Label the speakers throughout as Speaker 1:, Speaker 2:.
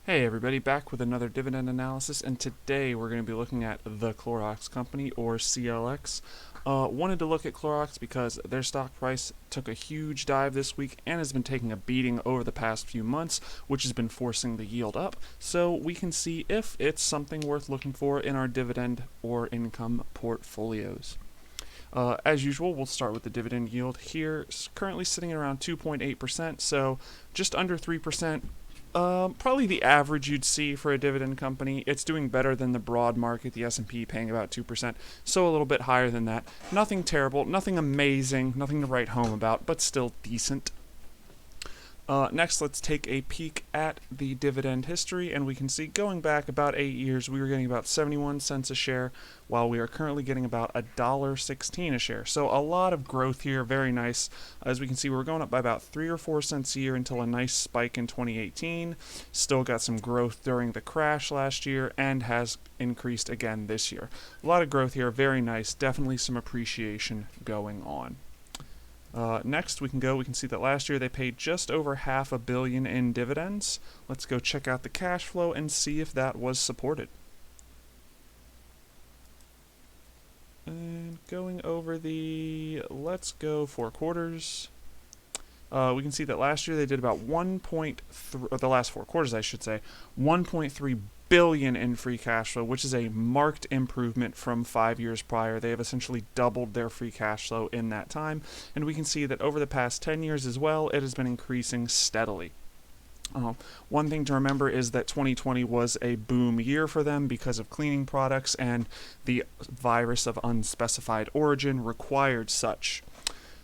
Speaker 1: Hey everybody, back with another dividend analysis, and today we're going to be looking at the Clorox Company, or CLX. Wanted to look at Clorox because their stock price took a huge dive this week and has been taking a beating over the past few months, which has been forcing the yield up, so we can see if it's something worth looking for in our dividend or income portfolios. As usual, we'll start with the dividend yield here, currently sitting at around 2.8%, so just under 3%. Probably the average you'd see for a dividend company. It's doing better than the broad market, the S&P paying about 2%, so a little bit higher than that. Nothing terrible, nothing amazing, nothing to write home about, but still decent. Next, let's take a peek at the dividend history, and we can see going back about 8 years, we were getting about 71 cents a share, while we are currently getting about $1.16 a share. So a lot of growth here, very nice. As we can see, we're going up by about 3 or 4 cents a year until a nice spike in 2018. Still got some growth during the crash last year, and has increased again this year. A lot of growth here, very nice. Definitely some appreciation going on. Next, we can see that last year they paid just over $500 million in dividends. Let's go check out the cash flow and see if that was supported. And going over let's go 4 quarters. We can see that last year they did about 1.3, or the last 4 quarters I should say, 1.3 billion in free cash flow, which is a marked improvement from 5 years prior. They have essentially doubled their free cash flow in that time, and we can see that over the past 10 years as well, it has been increasing steadily. One thing to remember is that 2020 was a boom year for them because of cleaning products, and the virus of unspecified origin required such.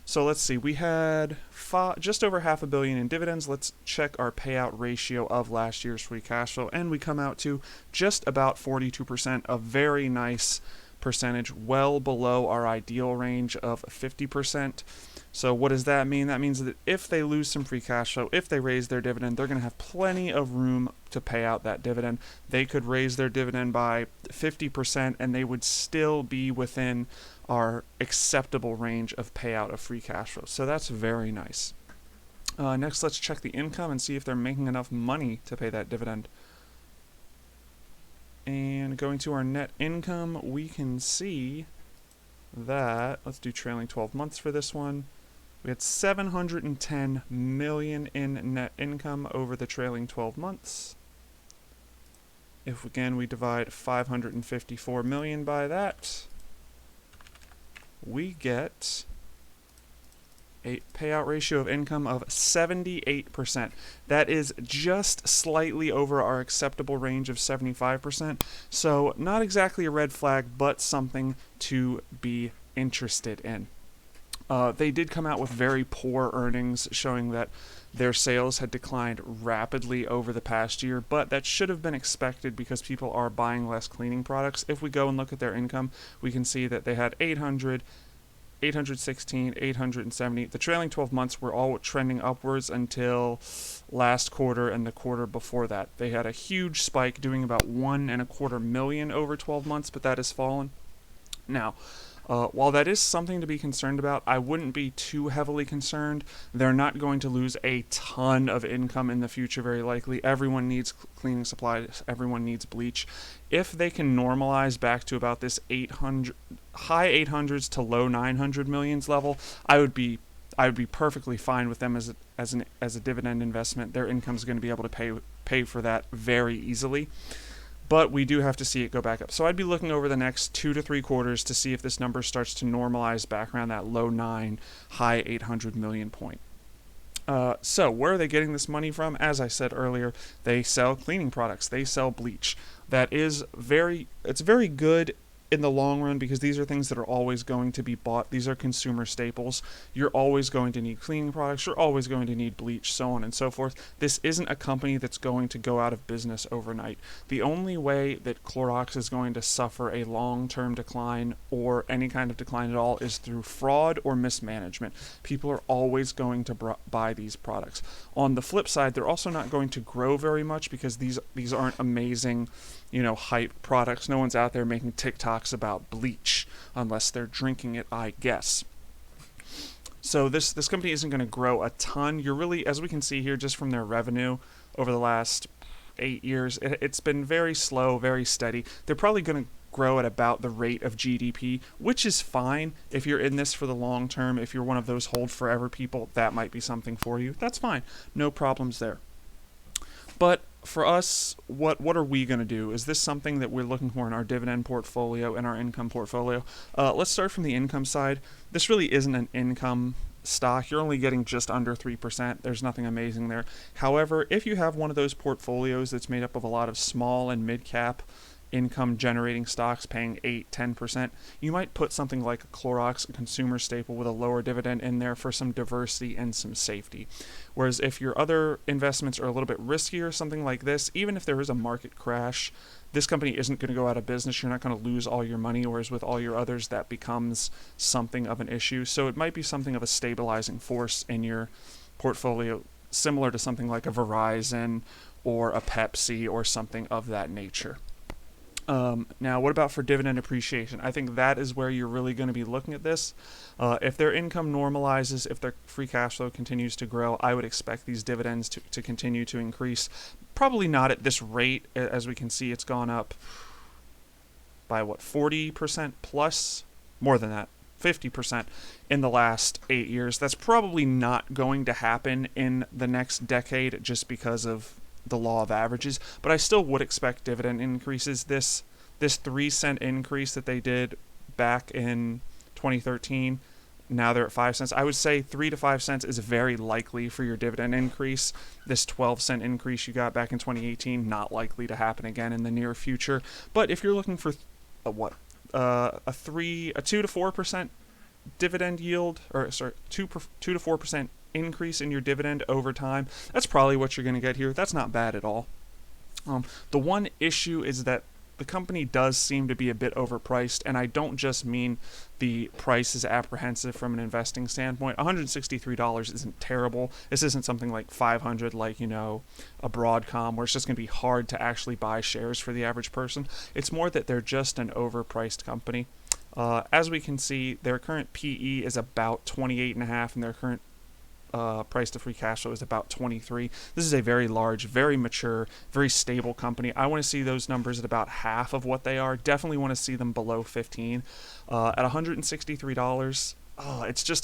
Speaker 1: So let's see, we had just over $500 million in dividends. Let's check our payout ratio of last year's free cash flow, and we come out to just about 42%, a very nice percentage, well below our ideal range of 50%. So what does that mean? That means that if they lose some free cash flow, if they raise their dividend, they're going to have plenty of room to pay out that dividend. They could raise their dividend by 50% and they would still be within our acceptable range of payout of free cash flow. So that's very nice. Next, let's check the income and see if they're making enough money to pay that dividend. And going to our net income, we can see that, let's do trailing 12 months for this one. We had $710 million in net income over the trailing 12 months. If again we divide 554 million by that, we get a payout ratio of income of 78%. That is just slightly over our acceptable range of 75%. So not exactly a red flag, but something to be interested in. They did come out with very poor earnings, showing that their sales had declined rapidly over the past year, but that should have been expected because people are buying less cleaning products. If we go and look at their income, we can see that they had 816, 870. The trailing 12 months were all trending upwards until last quarter and the quarter before that. They had a huge spike, doing about 1.25 million over 12 months, but that has fallen. Now, while that is something to be concerned about, I wouldn't be too heavily concerned. They're not going to lose a ton of income in the future, very likely. Everyone needs cleaning supplies. Everyone needs bleach. If they can normalize back to about this high 800s to low 900 millions level, I would be perfectly fine with them as a dividend investment. Their income is going to be able to pay for that very easily. But we do have to see it go back up. So I'd be looking over the next 2 to 3 quarters to see if this number starts to normalize back around that low 9, high 800 million point. So where are they getting this money from? As I said earlier, they sell cleaning products. They sell bleach. It's very good in the long run because these are things that are always going to be bought. These are consumer staples. You're always going to need cleaning products. You're always going to need bleach, so on and so forth. This isn't a company that's going to go out of business overnight. The only way that Clorox is going to suffer a long-term decline or any kind of decline at all is through fraud or mismanagement. People are always going to buy these products. On the flip side, they're also not going to grow very much because these aren't amazing, hype products. No one's out there making TikToks about bleach unless they're drinking it, I guess. So this company isn't going to grow a ton. You're really, as we can see here, just from their revenue over the last 8 years, it's been very slow, very steady. They're probably going to grow at about the rate of GDP, which is fine if you're in this for the long term. If you're one of those hold forever people, that might be something for you. That's fine. No problems there. But for us, what are we going to do? Is this something that we're looking for in our dividend portfolio and our income portfolio? Let's start from the income side. This really isn't an income stock. You're only getting just under 3%. There's nothing amazing there. However, if you have one of those portfolios that's made up of a lot of small and mid-cap income generating stocks paying 8-10%, you might put something like a Clorox, a consumer staple with a lower dividend in there for some diversity and some safety. Whereas if your other investments are a little bit riskier, something like this, even if there is a market crash, this company isn't going to go out of business. You're not going to lose all your money, whereas with all your others, that becomes something of an issue. So it might be something of a stabilizing force in your portfolio, similar to something like a Verizon or a Pepsi or something of that nature. Now, what about for dividend appreciation? I think that is where you're really going to be looking at this. If their income normalizes, if their free cash flow continues to grow, I would expect these dividends to continue to increase. Probably not at this rate. As we can see, it's gone up by, 40% plus? More than that. 50% in the last 8 years. That's probably not going to happen in the next decade just because of the law of averages, but I still would expect dividend increases. This 3-cent increase that they did back in 2013, now they're at 5 cents. I would say 3 to 5 cents is very likely for your dividend increase. This 12-cent increase you got back in 2018, not likely to happen again in the near future. But if you're looking for a 2 to 4% dividend yield, or sorry, 2 to 4% increase in your dividend over time, that's probably what you're going to get here. That's not bad at all. The one issue is that the company does seem to be a bit overpriced, and I don't just mean the price is apprehensive from an investing standpoint. $163 isn't terrible. This isn't something like $500 like, a Broadcom, where it's just going to be hard to actually buy shares for the average person. It's more that they're just an overpriced company. As we can see, their current PE is about 28.5, and their current price to free cash flow is about 23. This is a very large, very mature, very stable company. I want to see those numbers at about half of what they are. Definitely want to see them below 15. At $163,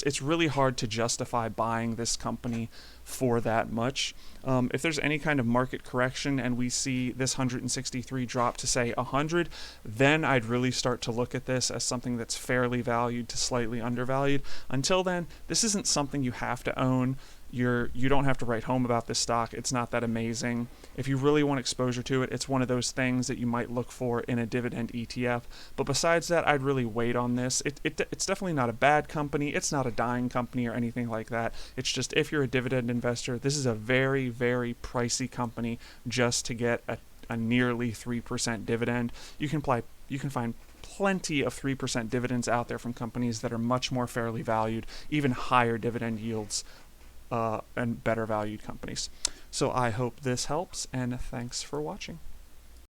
Speaker 1: it's really hard to justify buying this company for that much. If there's any kind of market correction and we see this 163 drop to say 100, then I'd really start to look at this as something that's fairly valued to slightly undervalued. Until then, this isn't something you have to own. You don't have to write home about this stock. It's not that amazing. If you really want exposure to it, it's one of those things that you might look for in a dividend ETF. But besides that, I'd really wait on this. It's definitely not a bad company. It's not a dying company or anything like that. It's just, if you're a dividend investor, this is a very, very pricey company just to get a nearly 3% dividend. You can find plenty of 3% dividends out there from companies that are much more fairly valued, even higher dividend yields, and better valued companies. So I hope this helps, and thanks for watching.